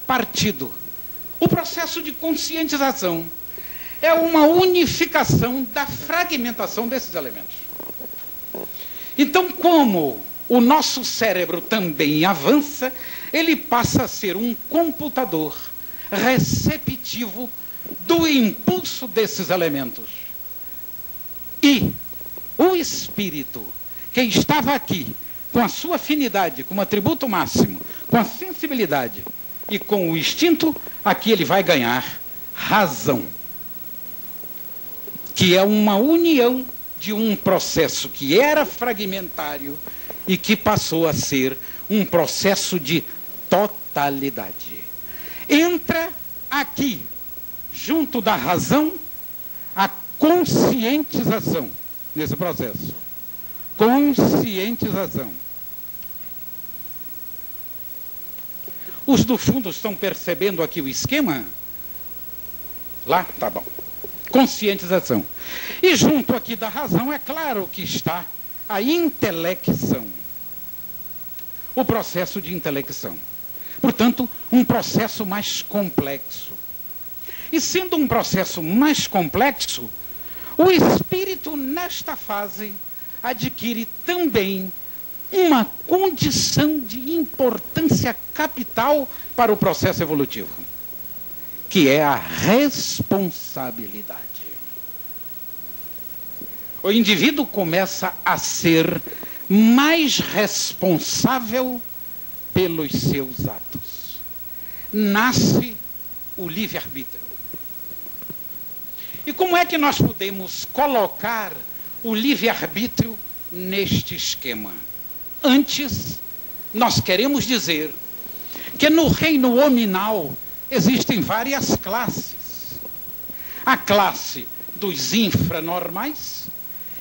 partido. O processo de conscientização é uma unificação da fragmentação desses elementos. Então, como o nosso cérebro também avança, ele passa a ser um computador receptivo do impulso desses elementos. E o espírito que estava aqui, com a sua afinidade, com o atributo máximo, com a sensibilidade e com o instinto, aqui ele vai ganhar razão, que é uma união de um processo que era fragmentário e que passou a ser um processo de totalidade. Entra aqui, junto da razão, a conscientização nesse processo. Conscientização. Os do fundo estão percebendo aqui o esquema? Lá? Tá bom. Conscientização. E junto aqui da razão, é claro que está a intelecção. O processo de intelecção. Portanto, um processo mais complexo. E sendo um processo mais complexo, o espírito, nesta fase, adquire também uma condição de importância capital para o processo evolutivo, que é a responsabilidade. O indivíduo começa a ser mais responsável pelos seus atos. Nasce o livre-arbítrio. E como é que nós podemos colocar o livre-arbítrio neste esquema? Antes, nós queremos dizer que no reino hominal existem várias classes. A classe dos infranormais,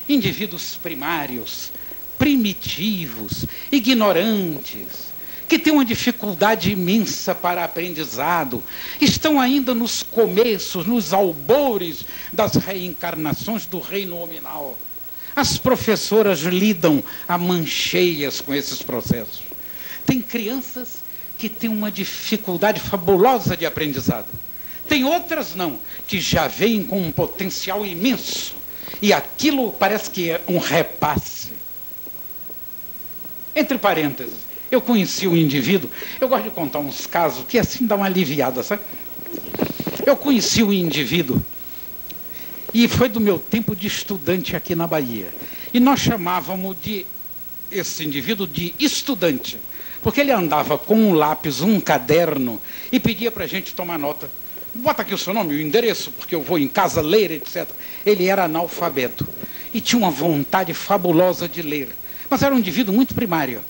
indivíduos primários, primitivos, ignorantes, que têm uma dificuldade imensa para aprendizado, estão ainda nos começos, nos albores das reencarnações do reino hominal. As professoras lidam a mancheias com esses processos. Tem crianças que têm uma dificuldade fabulosa de aprendizado. Tem outras não, que já vêm com um potencial imenso. E aquilo parece que é um repasse. Entre parênteses, eu conheci um indivíduo, eu gosto de contar uns casos que assim dá uma aliviada, sabe? Eu conheci um indivíduo, e foi do meu tempo de estudante aqui na Bahia. E nós chamávamos esse indivíduo de estudante, porque ele andava com um lápis, um caderno, e pedia para a gente tomar nota. Bota aqui o seu nome, o endereço, porque eu vou em casa ler, etc. Ele era analfabeto e tinha uma vontade fabulosa de ler, mas era um indivíduo muito primário.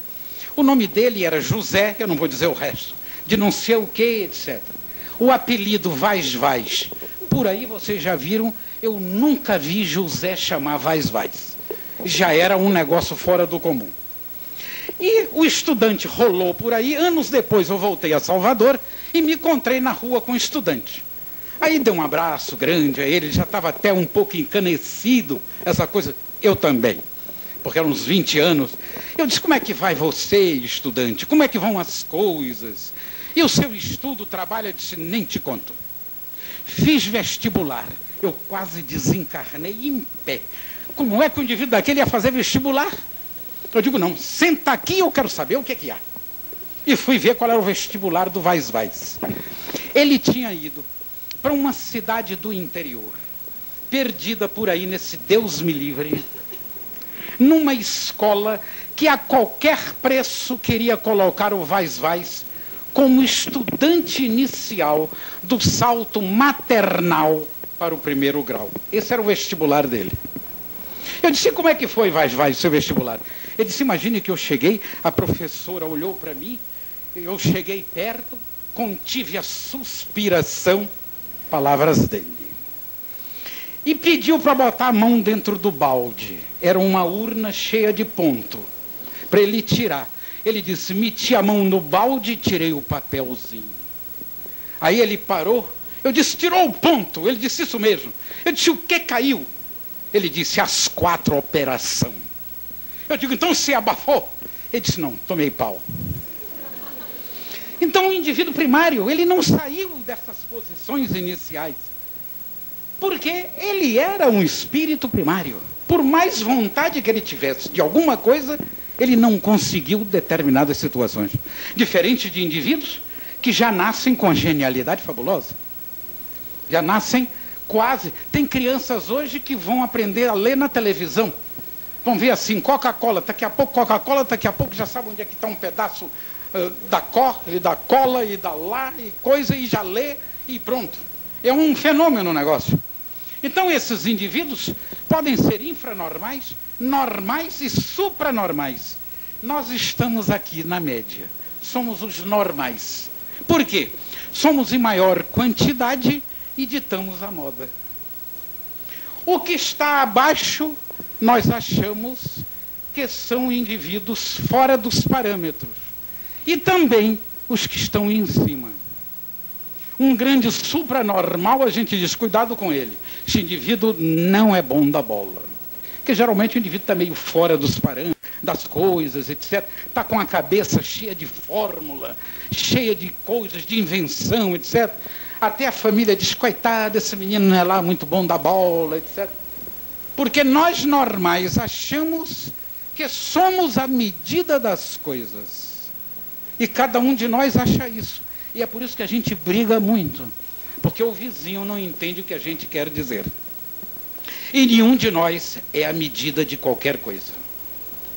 O nome dele era José, eu não vou dizer o resto, de não sei o que, etc. O apelido Vaz Vaz, por aí vocês já viram, eu nunca vi José chamar Vaz Vaz. Já era um negócio fora do comum. E o estudante rolou por aí, anos depois eu voltei a Salvador e me encontrei na rua com o estudante. Aí dei um abraço grande a ele já estava até um pouco encanecido, essa coisa, eu também, porque eram uns 20 anos. Eu disse, como é que vai você, estudante? Como é que vão as coisas? E o seu estudo, trabalho? Eu disse, nem te conto. Fiz vestibular, eu quase desencarnei em pé. Como é que o indivíduo daquele ia fazer vestibular? Eu digo, não, senta aqui, eu quero saber o que é que há. E fui ver qual era o vestibular do Vaz Vaz. Ele tinha ido para uma cidade do interior, perdida por aí nesse Deus me livre, numa escola que a qualquer preço queria colocar o Vaz Vaz como estudante inicial do salto maternal para o primeiro grau. Esse era o vestibular dele. Eu disse, como é que foi, Vaz Vaz, o seu vestibular? Ele disse, imagine que eu cheguei, a professora olhou para mim, eu cheguei perto, contive a suspiração, palavras dele. E pediu para botar a mão dentro do balde. Era uma urna cheia de ponto, para ele tirar. Ele disse, meti a mão no balde e tirei o papelzinho. Aí ele parou, eu disse, tirou o ponto? Ele disse, isso mesmo. Eu disse, o que caiu? Ele disse, as 4 operação. Eu digo, então você abafou? Ele disse, não, tomei pau. Então o indivíduo primário, ele não saiu dessas posições iniciais, porque ele era um espírito primário. Por mais vontade que ele tivesse de alguma coisa, ele não conseguiu determinadas situações. Diferente de indivíduos que já nascem com genialidade fabulosa. Já nascem quase... Tem crianças hoje que vão aprender a ler na televisão. Vão ver assim, Coca-Cola, daqui a pouco Coca-Cola, daqui a pouco já sabe onde é que está um pedaço da cor, e da cola, e da lá, e coisa, e já lê, e pronto. É um fenômeno o negócio. Então esses indivíduos podem ser infranormais, normais e supranormais. Nós estamos aqui na média. Somos os normais. Por quê? Somos em maior quantidade e ditamos a moda. O que está abaixo, nós achamos que são indivíduos fora dos parâmetros. E também os que estão em cima. Um grande supranormal, a gente diz, cuidado com ele. Esse indivíduo não é bom da bola. Porque geralmente o indivíduo está meio fora dos parâmetros, das coisas, etc. Está com a cabeça cheia de fórmula, cheia de coisas, de invenção, etc. Até a família diz, coitado, esse menino não é lá muito bom da bola, etc. Porque nós normais achamos que somos a medida das coisas. E cada um de nós acha isso. E é por isso que a gente briga muito. Porque o vizinho não entende o que a gente quer dizer. E nenhum de nós é a medida de qualquer coisa.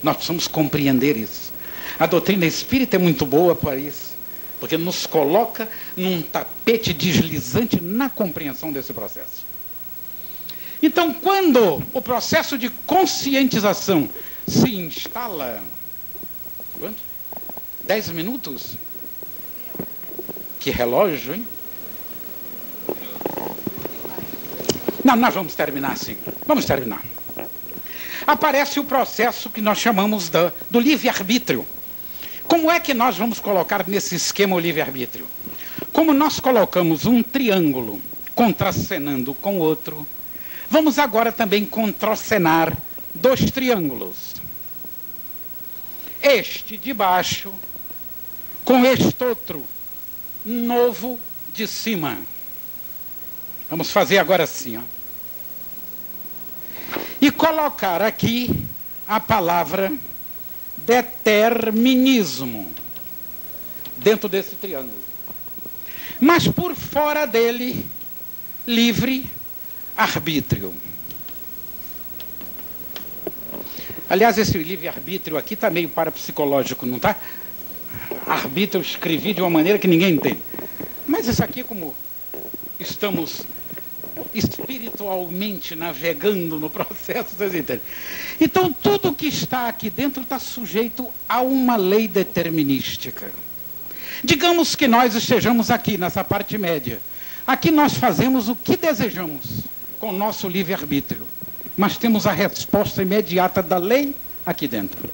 Nós precisamos compreender isso. A doutrina espírita é muito boa para isso. Porque nos coloca num tapete deslizante na compreensão desse processo. Então, quando o processo de conscientização se instala... Quanto? 10 minutos? Que relógio, hein? Não, nós vamos terminar assim. Vamos terminar. Aparece o processo que nós chamamos do livre-arbítrio. Como é que nós vamos colocar nesse esquema o livre-arbítrio? Como nós colocamos um triângulo contracenando com o outro, vamos agora também contracenar 2 triângulos. Este de baixo com este outro novo de cima. Vamos fazer agora assim, ó. E colocar aqui a palavra determinismo dentro desse triângulo. Mas por fora dele, livre arbítrio. Aliás, esse livre-arbítrio aqui está meio parapsicológico, não está? Arbítrio eu escrevi de uma maneira que ninguém entende. Mas isso aqui, como estamos espiritualmente navegando no processo, vocês entendem? Então, tudo que está aqui dentro está sujeito a uma lei determinística. Digamos que nós estejamos aqui, nessa parte média. Aqui nós fazemos o que desejamos com o nosso livre-arbítrio. Mas temos a resposta imediata da lei aqui dentro.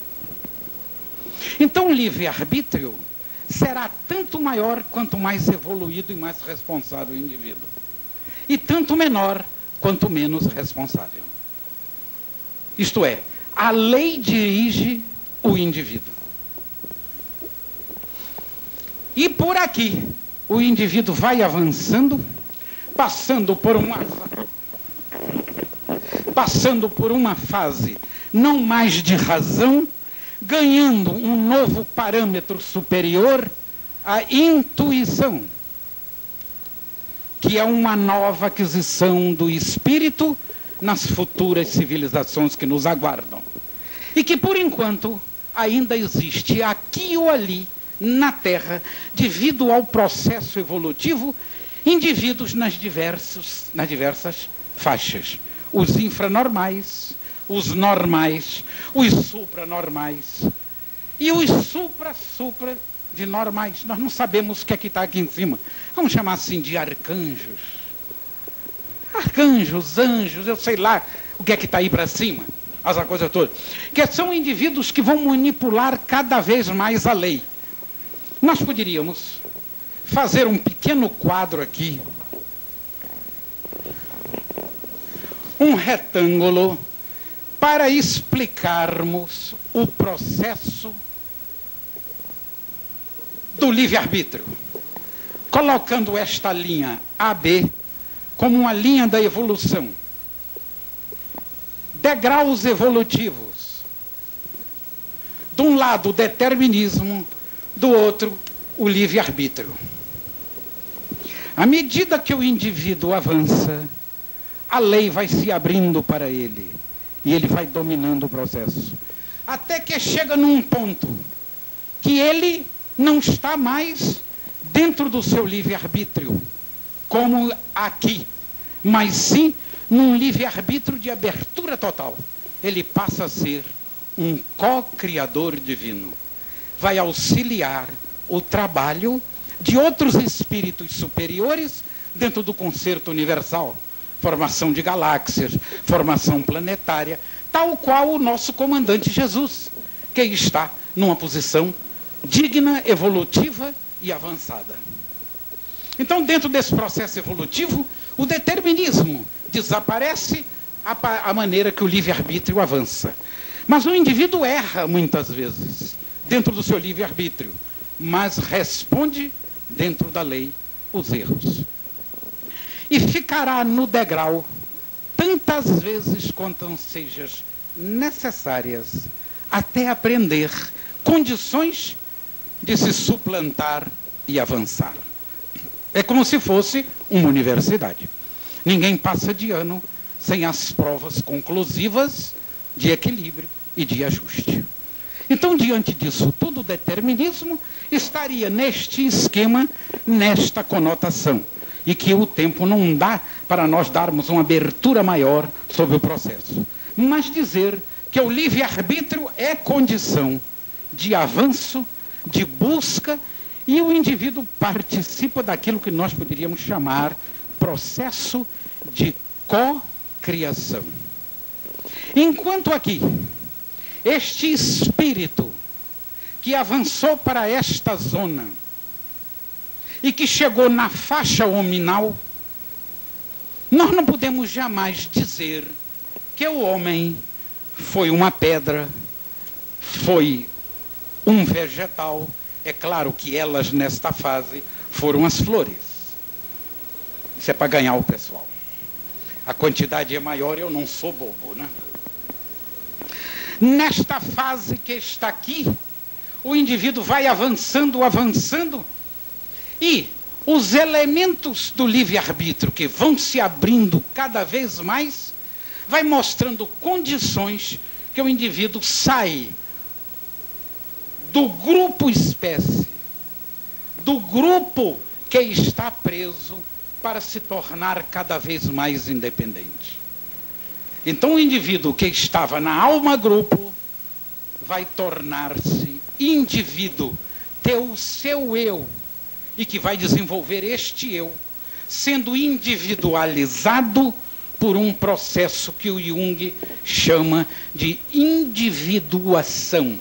Então o livre-arbítrio será tanto maior quanto mais evoluído e mais responsável o indivíduo. E tanto menor quanto menos responsável. Isto é, a lei dirige o indivíduo. E por aqui, o indivíduo vai avançando, passando por uma fase não mais de razão, ganhando um novo parâmetro superior, a intuição, que é uma nova aquisição do espírito nas futuras civilizações que nos aguardam. E que, por enquanto, ainda existe aqui ou ali, na Terra, devido ao processo evolutivo, indivíduos nas diversas faixas. Os infranormais, os normais, os supranormais e os supra de normais. Nós não sabemos o que é que está aqui em cima. Vamos chamar assim de arcanjos. Arcanjos, anjos, eu sei lá o que é que está aí para cima. Essa coisa toda. Que são indivíduos que vão manipular cada vez mais a lei. Nós poderíamos fazer um pequeno quadro aqui. Um retângulo para explicarmos o processo do livre-arbítrio, colocando esta linha AB como uma linha da evolução. Degraus evolutivos. De um lado, o determinismo, do outro, o livre-arbítrio. À medida que o indivíduo avança, a lei vai se abrindo para ele, e ele vai dominando o processo. Até que chega num ponto que ele não está mais dentro do seu livre-arbítrio, como aqui, mas sim num livre-arbítrio de abertura total. Ele passa a ser um co-criador divino. Vai auxiliar o trabalho de outros espíritos superiores dentro do concerto universal. Formação de galáxias, formação planetária, tal qual o nosso comandante Jesus, que está numa posição digna, evolutiva e avançada. Então, dentro desse processo evolutivo, o determinismo desaparece à maneira que o livre-arbítrio avança. Mas o indivíduo erra muitas vezes dentro do seu livre-arbítrio, mas responde dentro da lei os erros. E ficará no degrau tantas vezes quanto sejam necessárias até aprender condições de se suplantar e avançar. É como se fosse uma universidade. Ninguém passa de ano sem as provas conclusivas de equilíbrio e de ajuste. Então, diante disso tudo, o determinismo estaria neste esquema, nesta conotação, e que o tempo não dá para nós darmos uma abertura maior sobre o processo. Mas dizer que o livre-arbítrio é condição de avanço, de busca, e o indivíduo participa daquilo que nós poderíamos chamar processo de co-criação. Enquanto aqui, este espírito que avançou para esta zona e que chegou na faixa hominal, nós não podemos jamais dizer que o homem foi uma pedra, foi um vegetal. É claro que elas, nesta fase, foram as flores. Isso é para ganhar o pessoal. A quantidade é maior, eu não sou bobo, né? Nesta fase que está aqui, o indivíduo vai avançando, avançando, e os elementos do livre-arbítrio que vão se abrindo cada vez mais, vai mostrando condições que o indivíduo sai do grupo espécie, do grupo que está preso, para se tornar cada vez mais independente. Então o indivíduo que estava na alma grupo vai tornar-se indivíduo, ter o seu eu, e que vai desenvolver este eu, sendo individualizado por um processo que o Jung chama de individuação,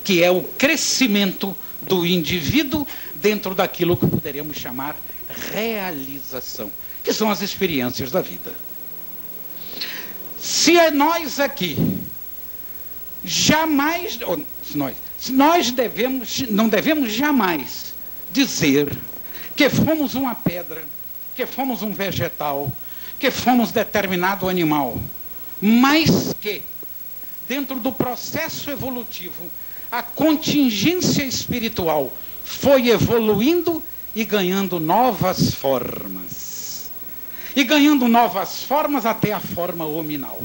que é o crescimento do indivíduo dentro daquilo que poderíamos chamar realização, que são as experiências da vida. Se nós aqui jamais, não devemos jamais dizer que fomos uma pedra, que fomos um vegetal, que fomos determinado animal, mas que dentro do processo evolutivo a contingência espiritual foi evoluindo e ganhando novas formas. E ganhando novas formas até a forma hominal.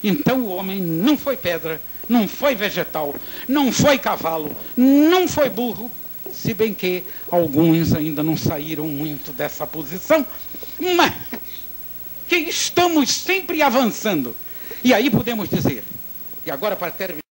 Então o homem não foi pedra, não foi vegetal, não foi cavalo, não foi burro, se bem que alguns ainda não saíram muito dessa posição, mas que estamos sempre avançando. E aí podemos dizer, e agora para terminar,